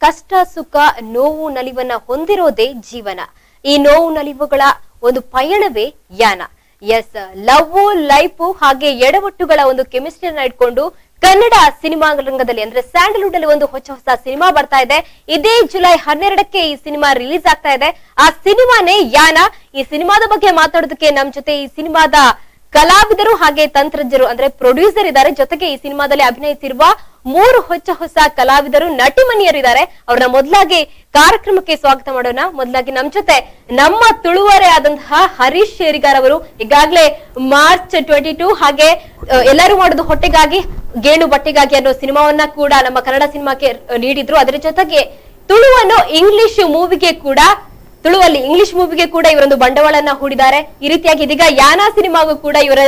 ಕಷ್ಟ ಸುಖ ನೋವು ನಲಿವನ್ನ ಹೊಂದಿರೋದೇ ಜೀವನ. ಈ ನೋವು ನಲಿವುಗಳ ಒಂದು ಪಯಣವೇ ಯಾನ. ಎಸ್, ಲವ್ ಲೈಫ್ ಹಾಗೆ ಎಡವಟ್ಟುಗಳ ಒಂದು ಕೆಮಿಸ್ಟ್ರಿಯನ್ನ ಇಟ್ಕೊಂಡು ಕನ್ನಡ ಸಿನಿಮಾ ರಂಗದಲ್ಲಿ ಅಂದ್ರೆ ಸ್ಯಾಂಡಲ್ವುಡ್ ಅಲ್ಲಿ ಒಂದು ಹೊಸ ಸಿನಿಮಾ ಬರ್ತಾ ಇದೆ. ಇದೇ ಜುಲೈ 12ಕ್ಕೆ ಈ ಸಿನಿಮಾ ರಿಲೀಸ್ ಆಗ್ತಾ ಇದೆ. ಆ ಸಿನಿಮಾನೇ ಯಾನ. ಈ ಸಿನಿಮಾದ ಬಗ್ಗೆ ಮಾತಾಡೋದಕ್ಕೆ ನಮ್ ಜೊತೆ ಈ ಸಿನಿಮಾದ ಕಲಾವಿದರು ಹಾಗೆ ತಂತ್ರಜ್ಞರು ಅಂದ್ರೆ ಪ್ರೊಡ್ಯೂಸರ್ ಇದ್ದಾರೆ. ಜೊತೆಗೆ ಈ ಸಿನಿಮಾದಲ್ಲಿ ಅಭಿನಯಿಸಿರುವ 3 ಹೊಸ ಕಲಾವಿದರು ನಟಿಮಣಿಯರಿದ್ದಾರೆ. ಅವ್ರನ್ನ ಮೊದಲಾಗಿ ಕಾರ್ಯಕ್ರಮಕ್ಕೆ ಸ್ವಾಗತ ಮಾಡೋಣ. ಮೊದಲಾಗಿ ನಮ್ ಜೊತೆ ನಮ್ಮ ತುಳುವರೆ ಆದಂತಹ ಹರೀಶ್ ಶೇರಿಗಾರ್ ಅವರು ಈಗಾಗಲೇ ಮಾರ್ಚ್ 22 ಹಾಗೆ ಎಲ್ಲರೂ ಮಾಡೋದು ಹೊಟ್ಟೆಗಾಗಿ ಗೇಣು ಬಟ್ಟೆಗಾಗಿ ಅನ್ನೋ ಸಿನಿಮಾವನ್ನ ಕೂಡ ನಮ್ಮ ಕನ್ನಡ ಸಿನಿಮಾಕ್ಕೆ ನೀಡಿದ್ರು. ಅದರ ಜೊತೆಗೆ ತುಳುವನ್ನು ಇಂಗ್ಲಿಷ್ ಮೂವಿಗೆ ಕೂಡ ಇವರೊಂದು ಬಂಡವಾಳವನ್ನ ಹೂಡಿದ್ದಾರೆ. ಈ ರೀತಿಯಾಗಿ ಇದೀಗ ಯಾನ ಸಿನಿಮಾಗೂ ಕೂಡ ಇವರ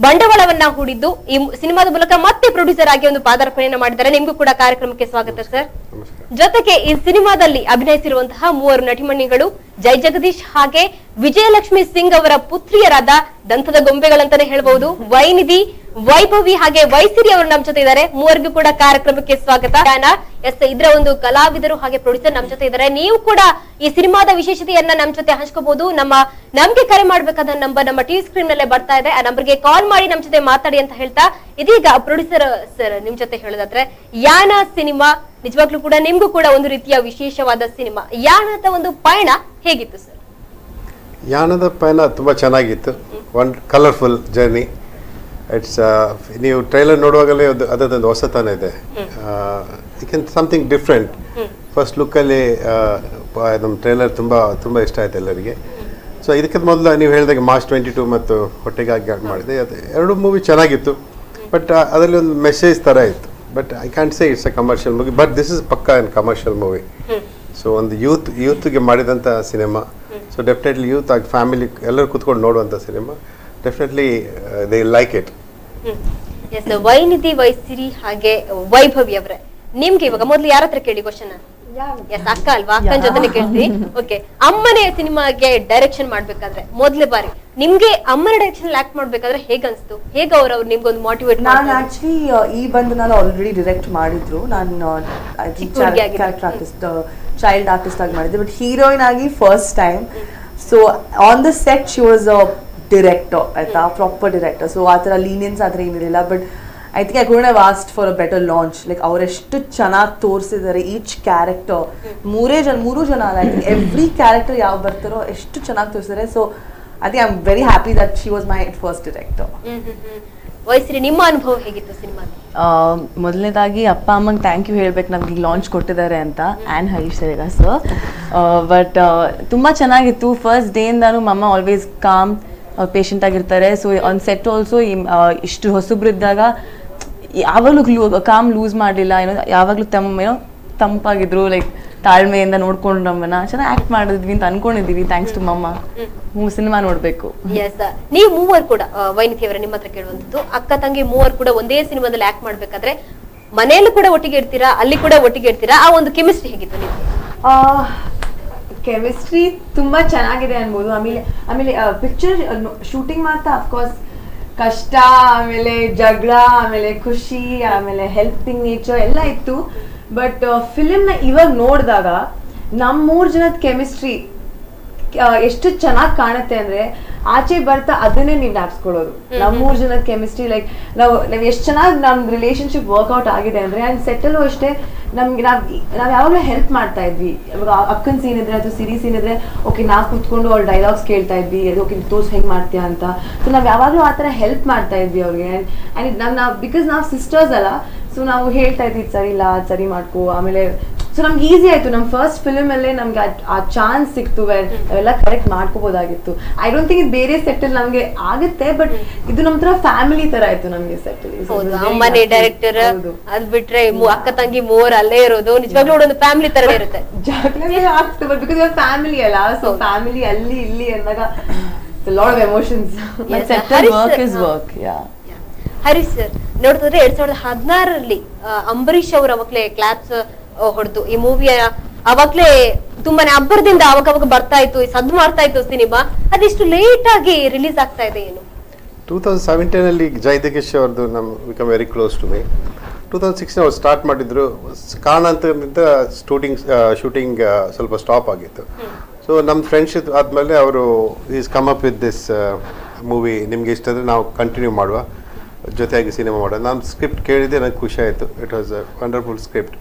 ಬಂಡವಾಳವನ್ನ ಹೂಡಿದ್ದು ಈ ಸಿನಿಮಾದ ಮೂಲಕ ಮತ್ತೆ ಪ್ರೊಡ್ಯೂಸರ್ ಆಗಿ ಒಂದು ಪಾದಾರ್ಪಣೆಯನ್ನ ಮಾಡಿದ್ದಾರೆ. ನಿಮ್ಗೂ ಕೂಡ ಕಾರ್ಯಕ್ರಮಕ್ಕೆ ಸ್ವಾಗತ ಸರ್. ಜೊತೆಗೆ ಈ ಸಿನಿಮಾದಲ್ಲಿ ಅಭಿನಯಿಸಿರುವಂತಹ 3 ನಟಿಮಣಿಗಳು ಜೈ ಜಗದೀಶ್ ಹಾಗೆ ವಿಜಯಲಕ್ಷ್ಮಿ ಸಿಂಗ್ ಅವರ ಪುತ್ರಿಯರಾದ ದಂತದ ಗೊಂಬೆಗಳಂತಾನೆ ಹೇಳ್ಬಹುದು ವೈನಿಧಿ, ವೈಭವಿ ಹಾಗೆ ವೈಸಿರಿ ಅವರು ನಮ್ ಜೊತೆ ಇದ್ದಾರೆ. 3 ಕೂಡ ಕಾರ್ಯಕ್ರಮಕ್ಕೆ ಸ್ವಾಗತ. ಎಸ್, ಇದ್ರ ಒಂದು ಕಲಾವಿದರು ಹಾಗೆ ಪ್ರೊಡ್ಯೂಸರ್ ನಮ್ ಜೊತೆ ಇದ್ದಾರೆ. ನೀವು ಕೂಡ ಈ ಸಿನಿಮಾದ ವಿಶೇಷತೆಯನ್ನ ನಮ್ ಜೊತೆ ಹಂಚ್ಕೋಬಹುದು. ನಮ್ಗೆ ಕರೆ ಮಾಡ್ಬೇಕಾದ ನಂಬರ್ ನಮ್ಮ ಟಿವಿ ಸ್ಕ್ರೀನ್ ನಲ್ಲೇ ಬರ್ತಾ ಇದೆ. ಆ ನಂಬರ್ಗೆ ಕಾಲ್ ಮಾಡಿ ನಮ್ ಜೊತೆ ಮಾತಾಡಿ ಅಂತ ಹೇಳ್ತಾ ಇದೀಗ ಪ್ರೊಡ್ಯೂಸರ್ ಸರ್ ನಿಮ್ ಜೊತೆ ಹೇಳೋದಾದ್ರೆ ಯಾನ ಸಿನಿಮಾ ನಿಜವಾಗ್ಲೂ ಕೂಡ ನಿಮ್ಗೂ ಕೂಡ ಒಂದು ರೀತಿಯ ವಿಶೇಷವಾದ ಸಿನಿಮಾ. ಯಾನದ ಒಂದು ಪಯಣ ಹೇಗಿತ್ತು ಸರ್? ಯಾನದ ಪಯಣ ತುಂಬ ಚೆನ್ನಾಗಿತ್ತು. One colourful journey. ಇಟ್ಸ್ ನೀವು ಟ್ರೈಲರ್ ನೋಡುವಾಗಲೇ ಅದೊಂದು ಹೊಸತನ ಇದೆ. Something different. ಫಸ್ಟ್ ಲುಕ್ಕಲ್ಲಿ ನಮ್ಮ ಟ್ರೈಲರ್ ತುಂಬ ಇಷ್ಟ ಆಯ್ತು ಎಲ್ಲರಿಗೆ. ಸೊ ಇದಕ್ಕೆ ಮೊದಲು ನೀವು ಹೇಳಿದಾಗ ಮಾರ್ಚ್ 22 ಮತ್ತು ಹೊಟ್ಟೆಗಾಗಿ ಮಾಡಿದೆ. ಅದು 2 ಮೂವಿ ಚೆನ್ನಾಗಿತ್ತು. ಬಟ್ ಅದರಲ್ಲಿ ಒಂದು ಮೆಸೇಜ್ ಥರ ಇತ್ತು. But I can't say it's a commercial movie, but this is ಪಕ್ಕಾ ಆ್ಯಂಡ್ ಕಮರ್ಷಿಯಲ್ ಮೂವಿ. ಸೊ ಒಂದು ಯೂತ್ಗೆ ಮಾಡಿದಂಥ ಸಿನಿಮಾ. ಸೊ ಡೆಫಿನೆಟ್ಲಿ ಯೂತ್ ಆಗಿ ಫ್ಯಾಮಿಲಿ ಎಲ್ಲರೂ ಕೂತ್ಕೊಂಡು ನೋಡುವಂಥ cinema. Definitely they like it. Vainidhi, Vaisiri ಹಾಗೆ ವೈಭವಿ ಅವರೇ, ನಿಮ್ಗೆ ಇವಾಗ ಮೊದಲು ಯಾರ ಹತ್ರ ಕೇಳಿ ಕ್ವಶನ್? ಎಸ್, ಅಕ್ಕ ಅಲ್ವಾ? ಅಕ್ಕನ ಜೊತೆ ಕೇಳ್ತೀವಿ. ಓಕೆ, ಅಮ್ಮನೇ ಸಿನಿಮಾಗೆ ಡೈರೆಕ್ಷನ್ ಮಾಡ್ಬೇಕಾದ್ರೆ ಮೊದಲೇ ಬಾರಿ ನಿಮ್ಗೆ ಅಮ್ಮನ ಡೈರೆಕ್ಷನ್ ಆಕ್ಟ್ ಮಾಡ್ಬೇಕಾದ್ರೆ ಹೇಗ ಅನ್ಸ್ತು? ಹೇಗ ಅವ್ರು ನಿಮ್ಗೊಂದು ಮೋಟಿವೇಟ್? ನಾನು ಆಕ್ಚುಲಿ ನಾನು ಆಲ್ರೆಡಿ ಡೈರೆಕ್ಟ್ ಮಾಡಿದ್ರು. ನಾನು ಕ್ಯಾರೆಕ್ಟರ್ ಆರ್ಟಿಸ್ಟ್, ಚೈಲ್ಡ್ ಆರ್ಟಿಸ್ಟ್ ಆಗಿ ಮಾಡಿದ್ದೆ. ಬಟ್ ಹೀರೋಯಿನ್ ಆಗಿ first time. So on the set she was a director, ಆಯ್ತಾ, ಪ್ರಾಪರ್ ಡಿರೆಕ್ಟರ್. ಸೊ ಆ ಥರ ಲೀನಿಯನ್ಸ್ ಆದ್ರೆ ಏನಿರಲಿಲ್ಲ. But I think I could have asked for a better launch. Like ಅವರೆಷ್ಟು ಚೆನ್ನಾಗಿ ತೋರಿಸಿದ್ದಾರೆ ಈಚ್ ಕ್ಯಾರೆಕ್ಟರ್. 3 ಜನ ಅಲ್ಲ, ಐ ಥಿಂಕ್ ಎವ್ರಿ ಕ್ಯಾರೆಕ್ಟರ್ ಯಾವ ಬರ್ತಾರೋ ಎಷ್ಟು ಚೆನ್ನಾಗಿ ತೋರಿಸಿದ್ದಾರೆ. So I think I am very happy that she was my first director. Vaisiri, ನಿಮ್ಮ ಅನುಭವ ಹೇಗಿತ್ತು ಸಿನಿಮಾ? ಮೊದಲನೇದಾಗಿ ಅಪ್ಪ ಅಮ್ಮಂಗೆ ಥ್ಯಾಂಕ್ ಯು ಹೇಳ್ಬೇಕು, ನಮ್ಗೆ ಈಗ ಲಾಂಚ್ ಕೊಟ್ಟಿದ್ದಾರೆ ಅಂತ. And Harish sir sir. But ತುಂಬ ಚೆನ್ನಾಗಿತ್ತು. ಫಸ್ಟ್ ಡೇಯಿಂದಾನು ಮಮ್ಮ ಆಲ್ವೇಸ್ ಕಾಮ್, ಪೇಷಂಟ್ ಆಗಿರ್ತಾರೆ. ಸೊ ಆನ್ ಸೆಟ್ ಆಲ್ಸೋ ಇಷ್ಟು ಹೊಸಬ್ರಿದ್ದಾಗ ಯಾವಾಗಲೂ ಕಾಮ್ ಲೂಸ್ ಮಾಡಲಿಲ್ಲ. ಯಾವಾಗಲೂ ತಂಪಾಗಿದ್ರು. ಲೈಕ್ ತಾಳ್ಮೆಯಿಂದ ನೋಡ್ಕೊಂಡು ನಮ್ಮನ್ನ ಚೆನ್ನಾಗಿ ಆಕ್ಟ್ ಮಾಡಿದ್ವಿ ಅಂತ ಅನ್ಕೊಂಡಿದೀವಿ. ಥ್ಯಾಂಕ್ಸ್ ಟು ಮಮ್ಮ. ಸಿನಿಮಾ ನೋಡ್ಬೇಕು. ನೀವು 3 ಕೂಡ ವೈನಿಧಿ ಅವರ ನಿಮ್ಮ ಹತ್ರ ಕೇಳುವಂತದ್ದು, ಅಕ್ಕ ತಂಗಿ 3 ಕೂಡ ಒಂದೇ ಸಿನಿಮಾದಲ್ಲಿ ಆಕ್ಟ್ ಮಾಡ್ಬೇಕಾದ್ರೆ ಮನೆಯಲ್ಲೂ ಕೂಡ ಒಟ್ಟಿಗೆ ಇರ್ತೀರಾ, ಅಲ್ಲಿ ಕೂಡ ಒಟ್ಟಿಗೆ ಇರ್ತೀರಾ, ಆ ಒಂದು ಕೆಮಿಸ್ಟ್ರಿ ಹೇಗಿತ್ತು ನಿಮ್ಗೆ? ಕೆಮಿಸ್ಟ್ರಿ ತುಂಬಾ ಚೆನ್ನಾಗಿದೆ ಅನ್ಬೋದು. ಆಮೇಲೆ ಪಿಕ್ಚರ್ ಶೂಟಿಂಗ್ ಮಾಡ್ತಾ ಅಫ್ಕೋರ್ಸ್ ಕಷ್ಟ, ಆಮೇಲೆ ಜಗಳ, ಆಮೇಲೆ ಖುಷಿ, ಆಮೇಲೆ ಹೆಲ್ಪಿಂಗ್ ನೇಚರ್ ಎಲ್ಲ ಇತ್ತು. ಬಟ್ ಫಿಲಿಮ್ನ ಇವಾಗ ನೋಡಿದಾಗ ನಮ್ಮ 3 ಜನದ ಕೆಮಿಸ್ಟ್ರಿ ಎಷ್ಟು ಚೆನ್ನಾಗಿ ಕಾಣುತ್ತೆ ಅಂದ್ರೆ ಆಚೆ ಬರ್ತಾ ಅದನ್ನೇ ನೀವು ಜ್ಞಾಪಿಸ್ಕೊಳ್ಳೋದು. ನಮ್ಮ 3 ಜನದ ಕೆಮಿಸ್ಟ್ರಿ ಲೈಕ್ ನಾವು ಎಷ್ಟು ಚೆನ್ನಾಗಿ ನಮ್ ರಿಲೇಶನ್ಶಿಪ್ ವರ್ಕ್ಔಟ್ ಆಗಿದೆ ಅಂದ್ರೆ. ಅಂಡ್ ಸೆಟ್ಟಲ್ಲೂ ಅಷ್ಟೇ ನಮ್ಗೆ ನಾವ್ ಯಾವಾಗಲೂ ಹೆಲ್ಪ್ ಮಾಡ್ತಾ ಇದ್ವಿ. ಇವಾಗ ಅಕ್ಕನ ಸೀನ್ ಇದ್ರೆ ಅಥವಾ ಸಿರಿ ಸೀನ್ ಇದ್ರೆ ಓಕೆ ನಾವು ಕೂತ್ಕೊಂಡು ಅವ್ರ ಡೈಲಾಗ್ಸ್ ಕೇಳ್ತಾ ಇದ್ವಿ, ಓಕೆ ತೋರ್ಸ್ ಹೆಂಗ್ ಮಾಡ್ತೀಯಾ ಅಂತ. ಸೊ ನಾವ್ ಯಾವಾಗಲೂ ಆ ಥರ ಹೆಲ್ಪ್ ಮಾಡ್ತಾ ಇದ್ವಿ ಅವ್ರಿಗೆ. ಅಂಡ್ ನಾವು ಬಿಕಾಸ್ ನಾವು ಸಿಸ್ಟರ್ಸ್ ಅಲ್ಲ, ಸೊ ನಾವು ಹೇಳ್ತಾ ಇದ್ವಿ ಸರಿ ಇಲ್ಲ ಸರಿ ಮಾಡ್ಕೋ. ಆಮೇಲೆ ಸೊ ನಮ್ಗೆ ಈಸಿ ಆಯ್ತು. ನಮ್ಮ ಫಸ್ಟ್ ಫಿಲ್ಮ್ ಅಲ್ಲೇ ನಮ್ಗೆ ಆ ಚಾನ್ಸ್ ಸಿಕ್ತು, ಅವೆಲ್ಲ ಕರೆಕ್ಟ್ ಮಾಡ್ಕೋಬಹುದಾಗಿತ್ತು. ಐ ಡೋಂಟ್ ಥಿಂಕ್ ಇದು ಬೇರೆ ಸೆಟ್ ಅಲ್ಲಿ ನಮ್ಗೆ ಆಗುತ್ತೆ, ಬಟ್ ಇದು ನಮ್ ತರ ಫ್ಯಾಮಿಲಿ ತರ ಆಯ್ತು ನಮ್ಗೆ ಸೆಟ್ ಅಲ್ಲಿ. ಅಮ್ಮನೇ ಡೈರೆಕ್ಟರ್, ಅದ್ ಬಿಟ್ರೆ ಅಕ್ಕ ತಂಗಿ 3 ಅಲ್ಲೇ ಇರೋದು ನಿಜವಾಗ್ಲೂ ಒಂದು ಫ್ಯಾಮಿಲಿ ತರ ಇರುತ್ತೆ. ಜಾಗ್ಲೇ ಆಗ್ತದೆ, ಬಟ್ ಬಿಕಾಸ್ ಇವಾಗ ಫ್ಯಾಮಿಲಿ ಅಲ್ಲ. ಸೊ ಫ್ಯಾಮಿಲಿ ಅಲ್ಲಿ ಇಲ್ಲಿ ಅಂದಾಗ lot of emotions. Work is work. Harish sir, ನೋಡಿದ್ರೆ 2016ರಲ್ಲಿ ಅಂಬರೀಶ್ ಅವರು ಅವಾಗ್ಲೇ ಕ್ಲಾಪ್ಸ್ ಹೊಡೆದು ಈ ಮೂವಿಯ ಅವಾಗ್ಲೇ ತುಂಬಾನೇ ಅಬ್ಬರದಿಂದ ಅವಾಗ ಬರ್ತಾ ಇತ್ತು, ಸದ್ದು ಮಾಡ್ತಾ ಇತ್ತು ಸಿನಿಮಾ. ಅದಿಷ್ಟು ಲೇಟ್ ಆಗಿ ರಿಲೀಸ್ ಆಗ್ತಾ ಇದೆ ಏನು? 2017 ಅಲ್ಲಿ ಜೈ ಜಗದೀಶ್ ಅವ್ರದ್ದು become very close to me. 2016 ಅವ್ರು ಸ್ಟಾರ್ಟ್ ಮಾಡಿದ್ರು. ಕಾರಣಾಂತರದಿಂದ ಶೂಟಿಂಗ್ ಸ್ವಲ್ಪ ಸ್ಟಾಪ್ ಆಗಿತ್ತು. ಸೊ ನಮ್ಮ ಫ್ರೆಂಡ್ಶಿಪ್ ಆದಮೇಲೆ ಅವರು is come up with this movie, ನಿಮಗೆ ಇಷ್ಟ ಅಂದರೆ ನಾವು ಕಂಟಿನ್ಯೂ ಮಾಡುವ, ಜೊತೆಯಾಗಿ ಸಿನಿಮಾ ಮಾಡೋಣ. ನಾನು ಸ್ಕ್ರಿಪ್ಟ್ ಕೇಳಿದ್ದೆ, ನನಗೆ ಖುಷಿ ಆಯಿತು. It was a wonderful script.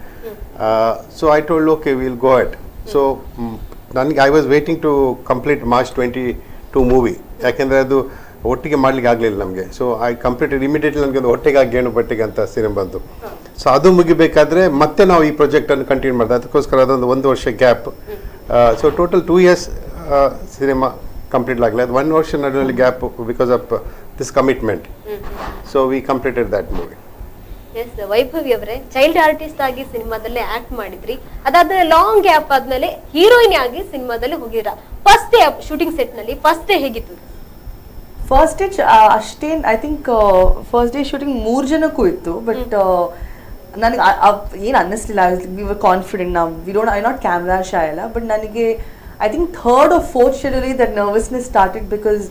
So I told okay will go at. So ನನಗೆ I was waiting to complete March 22 movie, ಯಾಕೆಂದರೆ ಅದು ಒಟ್ಟಿಗೆ ಮಾಡಲಿಕ್ಕೆ ಆಗಲಿಲ್ಲ ನಮಗೆ. So I completed immediately. ನನಗೆ ಒಂದು ಹೊಟ್ಟೆಗಾಗಿ ಗೇಣು ಬಟ್ಟೆಗೆ ಅಂತ ಸಿನಿಮಾ ಬಂತು. ಸೊ ಅದು ಮುಗಿಬೇಕಾದ್ರೆ ಮತ್ತೆ ನಾವು ಈ ಪ್ರಾಜೆಕ್ಟನ್ನು ಕಂಟಿನ್ಯೂ ಮಾಡಿದೆ. ಅದಕ್ಕೋಸ್ಕರ ಅದೊಂದು 1 ವರ್ಷ gap. So total 2 years cinema complete ಆಗಲಿ. ಅದು 1 ವರ್ಷ ನಡುವಲ್ಲಿ gap because of this commitment. So we completed that movie. Yes, Vaibhavi ಅವರೇ, ಚೈಲ್ಡ್ ಆರ್ಟಿಸ್ಟ್ ಆಗಿ ಸಿನಿಮಾದಲ್ಲಿ ಆಕ್ಟ್ ಮಾಡಿದ್ರಿ. ಅದಾದ್ಮೇಲೆ ಲಾಂಗ್ ಗ್ಯಾಪ್ ಆದ್ಮೇಲೆ ಹೀರೋಯಿನ್ ಆಗಿ ಸಿನಿಮಾದಲ್ಲಿ ಹೋಗಿದ್ರ. ಫಸ್ಟ್ ಡೇ ಶೂಟಿಂಗ್ ಸೆಟ್ ನಲ್ಲಿ ಫಸ್ಟ್ ಡೇ ಹೇಗಿತ್ತು? ಫಸ್ಟ್ ಡೇ ಅಷ್ಟೇನು I think first day shooting 3 ಜನಕ್ಕೂ ಇತ್ತು. ಬಟ್ ನನಗೆ ಏನು ಅನ್ನಿಸ್ಲಿಲ್ಲ. We were confident. ನಾವು we don't I not camera shy ಅಲ್ಲ. ಬಟ್ ನನಗೆ I think 3rd or 4th ಶೆಡ್ಯೂಲಿ ದಟ್ ನರ್ವಸ್ನೆಸ್ ಸ್ಟಾರ್ಟೆಡ್ ಬಿಕಾಸ್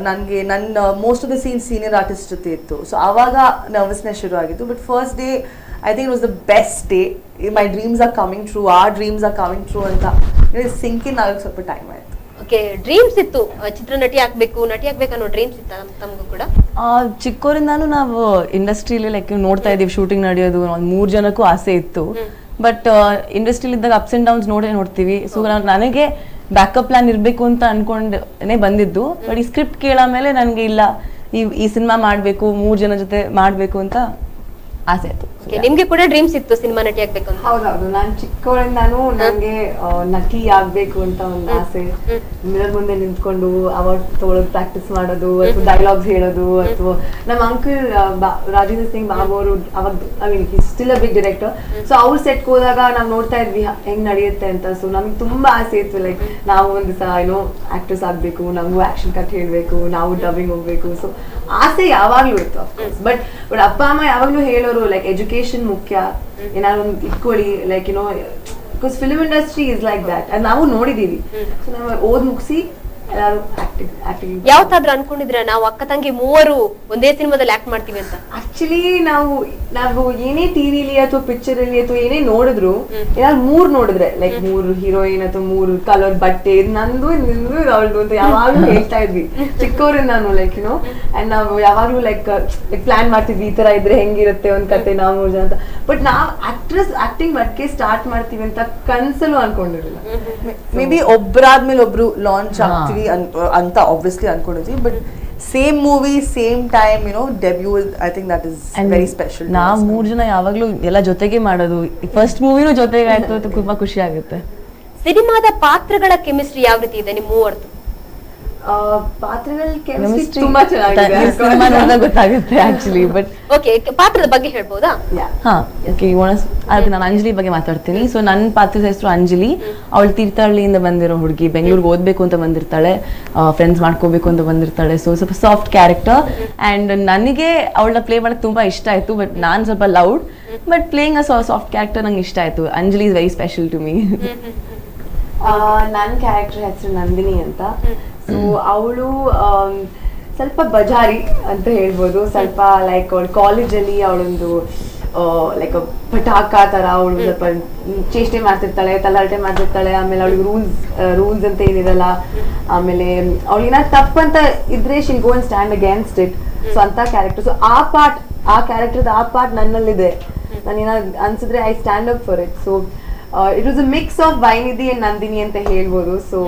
ನನಗೆ ನನ್ನ most of the senior artist ಜೊತೆ ಇತ್ತು. ಸೊ ಆವಾಗ ನರ್ವಸ್ನೆಸ್ ಶುರು ಆಗಿತ್ತು. But first day I think it was the best day. My dreams are coming true, ಆ dreams are coming true ಅಂತ ಸಿಂಕ್ ಇನ್ ಆಗಕ್ಕೆ ಸ್ವಲ್ಪ ಟೈಮ್ ಆಯಿತು. ಓಕೆ, ಡ್ರೀಮ್ಸ್ ಇತ್ತು, ಚಿತ್ರನಟಿ ಆಗ್ಬೇಕು, ನಟಿ ಆಗ್ಬೇಕು ಅನ್ನೋ ಡ್ರೀಮ್ಸ್ ಇತ್ತ ತಮಗೂ ಕೂಡ? ಚಿಕ್ಕವರಿಂದಾನು ನಾವು ಇಂಡಸ್ಟ್ರಿಲಿ ಲೈಕ್ ನೋಡ್ತಾ ಇದೀವಿ ಶೂಟಿಂಗ್ ನಡೆಯೋದು. ಒಂದು 3 ಜನಕ್ಕೂ ಆಸೆ ಇತ್ತು. ಬಟ್ ಇಂಡಸ್ಟ್ರಿಲಿ ಇದ್ದಾಗ ಅಪ್ಸ್ ಅಂಡ್ ಡೌನ್ಸ್ ನೋಡ್ತೀವಿ. ಸೊ ನನಗೆ ಬ್ಯಾಕಪ್ ಪ್ಲಾನ್ ಇರಬೇಕು ಅಂತ ಅನ್ಕೊಂಡೇ ಬಂದಿದ್ದು. ಬಟ್ ಈ ಸ್ಕ್ರಿಪ್ಟ್ ಕೇಳಾಮೇಲೆ ನನಗೆ ಇಲ್ಲ, ಈ ಸಿನಿಮಾ ಮಾಡಬೇಕು, 3 ಜನ ಜೊತೆ ಮಾಡಬೇಕು ಅಂತ ಆಸೆ ಆಯ್ತು. ನಿಮ್ಗೆ ಕೂಡ ಡ್ರೀಮ್ಸ್ ಇತ್ತು ಸಿನಿಮಾ ನಟಿ ಆಗ್ಬೇಕು ಅಂತ? ಹೌದೌದು, ನಾನು ಚಿಕ್ಕವಳಿಂದಾನು ನಂಗೆ ನಟಿ ಆಗ್ಬೇಕು ಅಂತ ಒಂದು ಆಸೆ. ಮಿರರ್ ಮುಂದೆ ನಿಂತ್ಕೊಂಡು ಅವಾರ್ಡ್ ತಗೊಳ್ಳೋದು, ಪ್ರಾಕ್ಟೀಸ್ ಮಾಡೋದು, ಅಥವಾ ಡೈಲಾಗ್ಸ್ ಹೇಳೋದು, ಅಥವಾ ನಮ್ಮ ಅಂಕಲ್ ರಾಜೇಂದ್ರ ಸಿಂಗ್ ಬಾಬು ಅವರು ಅವಾಗ I mean still a big director. So ಅವ್ರು ಸೆಟ್ಗೆ ಹೋದಾಗ ನಾವು ನೋಡ್ತಾ ಇದ್ವಿ ಹೆಂಗ್ ನಡೆಯುತ್ತೆ ಅಂತ. ಸೊ ನಮ್ಗೆ ತುಂಬಾ ಆಸೆ ಇತ್ತು, ಲೈಕ್ ನಾವು ಒಂದು ದಿವಸ ಏನೋ ಆಕ್ಟರ್ಸ್ ಆಗ್ಬೇಕು, ನಮಗೂ ಆಕ್ಷನ್ ಕಟ್ ಹೇಳ್ಬೇಕು, ನಾವು ಡಬ್ಬಿಂಗ್ ಹೋಗ್ಬೇಕು. ಸೊ ಆಸೆ ಯಾವಾಗ್ಲೂ ಇತ್ತು ಅಫ್ಕೋರ್ಸ್. ಬಟ್ ಅಪ್ಪ ಅಮ್ಮ ಯಾವಾಗ್ಲೂ ಹೇಳೋರು ಲೈಕ್ ಎಜುಕೇಶನ್ ಮುಖ್ಯ, ಏನಾದ್ರು ಒಂದು ಇಟ್ಕೊಳ್ಳಿ, like you know because film industry is like that. ಅದು ನಾವು ನೋಡಿದೀವಿ. ಸೊ ನಾವು ಓದ್ ಮುಗಿಸಿ ಎಲ್ಲಾರು ಆಕ್ಟಿಂಗ್ ಯಾವತ್ತಾದ್ರೂ ಅನ್ಕೊಂಡಿದ್ರ ನಾವು ಅಕ್ಕ ತಂಗಿ 3 ಒಂದೇ ಸಿನಿಮಾದಲ್ಲಿ ಆಕ್ಟ್ ಮಾಡ್ತೀವಿ ಅಂತ? ಆಕ್ಚುಲಿ ನಾವು ಏನೇ ಟಿವಿಲಿ ಅಥವಾ ಪಿಕ್ಚರ್ ಅಲ್ಲಿ ಅಥವಾ ಏನೇ ನೋಡಿದ್ರು, ಏನಾದ್ರು 3 ನೋಡಿದ್ರೆ ಲೈಕ್ 3 ಹೀರೋಯಿನ್ ಅಥವಾ 3 ಕಲರ್ ಬಟ್ಟೆ, ನಂದು ನಿಂದು ಅವಳದು ಅಂತ ಯಾವಾಗ್ಲೂ ಹೇಳ್ತಾ ಇದ್ವಿ ಚಿಕ್ಕವ್ರಿಂದ. ನಾನು ಲೈಕ್ ಯುನೋ ಅಂಡ್ ನಾವು ಯಾವಾಗ್ಲೂ ಲೈಕ್ ಪ್ಲಾನ್ ಮಾಡ್ತಿದ್ವಿ, ಈ ತರ ಇದ್ರೆ ಹೆಂಗಿರುತ್ತೆ ಒಂದ್ ಕತೆ ನಾವು 3 ಜನ ಅಂತ. ಬಟ್ ನಾವ್ ಆಕ್ಟಿಂಗ್ ಮಟ್ಕೆ ಸ್ಟಾರ್ಟ್ ಮಾಡ್ತೀವಿ ಅಂತ ಕನ್ಸಲು ಅನ್ಕೊಂಡಿರಲಿಲ್ಲ. ಮೇ ಬಿ ಒಬ್ಬರಾದ್ಮೇಲೆ ಒಬ್ರು ಲಾಂಚ್ ಆಗ್ತೀವಿ ಅಂತ ಆಬ್ವಿಯಸ್ಲಿ ಅನ್ಕೊಂಡಿದ್ವಿ. But same movie same time debut, I think that is very special. ನಾವು 3 ಜನ ಯಾವಾಗ್ಲೂ ಎಲ್ಲ ಜೊತೆಗೆ ಮಾಡೋದು. ಫಸ್ಟ್ ಮೂವಿನೂ ಜೊತೆಗೆ ಆಯ್ತು, ತುಂಬಾ ಖುಷಿ ಆಗುತ್ತೆ. ಸಿನಿಮಾದ ಪಾತ್ರಗಳ ಕೆಮಿಸ್ಟ್ರಿ ಯಾವ ರೀತಿ ಇದೆ ನಿಮ್ಮ ಮೂವರ್ದು? ಪಾತ್ರಗಳ ಕೆಮಿಸ್ಟ್ರಿ ತುಂಬಾ ಚೆನ್ನಾಗಿದೆ, ಸಿನಿಮಾ ನೋಡಿದಾಗ ಗೊತ್ತಾಗುತ್ತೆ ಆಕ್ಚುಲಿ. ಬಟ್ ಓಕೆ, ಪಾತ್ರದ ಬಗ್ಗೆ ಹೇಳ್ಬೋದಾ? ಓಕೆ, ಅದಕ್ಕೆ ನಾನು ಅಂಜಲಿ ಬಗ್ಗೆ ಮಾತಾಡ್ತೀನಿ. ಸೊ ನನ್ನ ಪಾತ್ರದ ಹೆಸರು ಅಂಜಲಿ. ಅವಳು ತೀರ್ಥಹಳ್ಳಿಯಿಂದ ಬಂದಿರೋ ಹುಡುಗಿ, ಬೆಂಗಳೂರಿಗೆ ಓದ್ಬೇಕು ಅಂತ ಬಂದಿರ್ತಾಳೆ, ಫ್ರೆಂಡ್ಸ್ ಮಾಡ್ಕೋಬೇಕು ಅಂತ ಬಂದಿರ್ತಾಳೆ. ಸೊ ಸ್ವಲ್ಪ ಸಾಫ್ಟ್ ಕ್ಯಾರೆಕ್ಟರ್. ಅಂಡ್ ನನಗೆ ಅವಳನ್ನ ಪ್ಲೇ ಮಾಡಕ್ ತುಂಬಾ ಇಷ್ಟ ಆಯ್ತು. ಬಟ್ ನಾನು ಸ್ವಲ್ಪ loud, but playing a soft character ನಂಗೆ ಇಷ್ಟ ಆಯ್ತು. Anjali is very special to me. ನನ್ನ ಕ್ಯಾರೆಕ್ಟರ್ ಹೆಸರು ನಂದಿನಿ ಅಂತ. ಸೊ ಅವಳು ಸ್ವಲ್ಪ ಬಜಾರಿ ಅಂತ ಹೇಳ್ಬೋದು. ಸ್ವಲ್ಪ ಲೈಕ್ ಅವಳು ಕಾಲೇಜಲ್ಲಿ ಅವಳೊಂದು ಲೈಕ್ ಪಟಾಕ ತರ ಅವಳು ಸ್ವಲ್ಪ ಚೇಷ್ಟೆ ಮಾಡ್ತಿರ್ತಾಳೆ, ತಲಾಟೆ ಮಾಡ್ತಿರ್ತಾಳೆ. ಆಮೇಲೆ ಅವಳಿಗೆ ರೂಲ್ಸ್ ಅಂತ ಏನಿರಲ್ಲ. ಆಮೇಲೆ ಅವಳಿಗೆ ಏನಾದ್ರು ತಪ್ಪಂತ ಇದ್ರೆ she'll go and stand against it. So ಅಂತ ಕ್ಯಾರೆಕ್ಟರ್. ಸೊ ಆ ಕ್ಯಾರೆಕ್ಟರ್ ಆ ಪಾರ್ಟ್ ನನ್ನಲ್ಲಿದೆ. ನಾನು ಏನಾದ್ರು ಅನ್ಸಿದ್ರೆ I stand up for it. So it was a mix of Vainidhi and Nandini ಅಂತ ಹೇಳ್ಬೋದು. So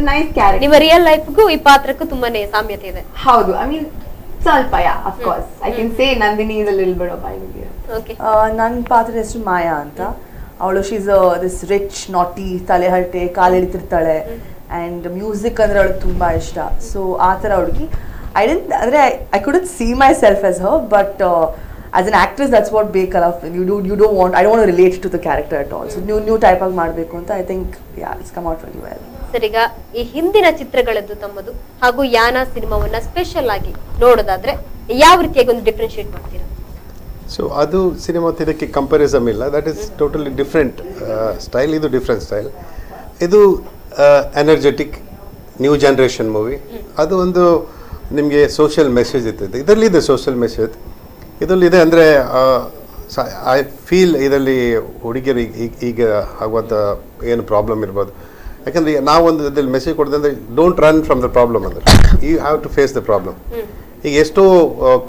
nice character. ನಿಮ್ಮ ರಿಯಲ್ ಲೈಫ್ಗೂ ಈ ಪಾತ್ರಕ್ಕೂ ತುಂಬಾನೇ ಸಾಮ್ಯತೆ ಇದೆ. ಹೌದು, ಐ ಮೀನ್ ಸ್ವಲ್ಪ of course I can say Nandini is a little bit of Vainidhi. Okay, ನನ್ನ ಪಾತ್ರದ ಹೆಸರು ಮಾಯಾ ಅಂತ. ಅವಳು ಶೀಸ್ ದಿಸ್ ರಿಚ್ ನಾಟಿ, ತಲೆಹರಟೆ, ಕಾಲು ಎಳಿತಿರ್ತಾಳೆ. ಆ್ಯಂಡ್ ಮ್ಯೂಸಿಕ್ ಅಂದರೆ ಅವಳಿಗೆ ತುಂಬ ಇಷ್ಟ. ಸೊ ಆ ಥರ ಹುಡುಗಿ. I couldn't see myself as her, but as an actress that's what ಬೇಕಲ್ಲ. I don't want to relate to the character at all. So new type ಆಗಿ ಮಾಡಬೇಕು ಅಂತ I think it's come out really well. ಸರಿಗ ಈ ಹಿಂದಿನ ಚಿತ್ರಗಳದ್ದು ತಮ್ಮದು ಹಾಗೂ ಯಾನ ಸಿನಿಮಾವನ್ನ ಸ್ಪೆಷಲ್ ಆಗಿ ನೋಡೋದಾದ್ರೆ ಯಾವ ರೀತಿಯಾಗಿ ಒಂದು ಡಿಫ್ರೆನ್ಶಿಯೇಟ್ ಮಾಡ್ತೀರಾ? ಸೊ ಅದು ಸಿನಿಮಾ ಇದಕ್ಕೆ ಕಂಪ್ಯಾರಿಸಮ್ ಇಲ್ಲ. That is totally different style. ಇದು ಡಿಫ್ರೆಂಟ್ ಸ್ಟೈಲ್. ಇದು ಎನರ್ಜೆಟಿಕ್ ನ್ಯೂ ಜನ್ರೇಷನ್ ಮೂವಿ. ಅದು ಒಂದು ನಿಮಗೆ ಸೋಷಿಯಲ್ ಮೆಸೇಜ್ ಇರ್ತದೆ. ಇದರಲ್ಲಿದೆ ಸೋಷಿಯಲ್ ಮೆಸೇಜ್. ಇದರಲ್ಲಿದೆ ಅಂದರೆ ಸೊ ಐ ಫೀಲ್ ಇದರಲ್ಲಿ ಹುಡುಗಿಯರು ಈಗ ಆಗುವಂಥ ಏನು ಪ್ರಾಬ್ಲಮ್ ಇರ್ಬೋದು, ಯಾಕಂದರೆ ನಾವೊಂದು ಇದ್ರಲ್ಲಿ ಮೆಸೇಜ್ ಕೊಡೋದಂದ್ರೆ don't run from the problem ಅಂದರೆ you have to face the problem. ಈಗ ಎಷ್ಟೋ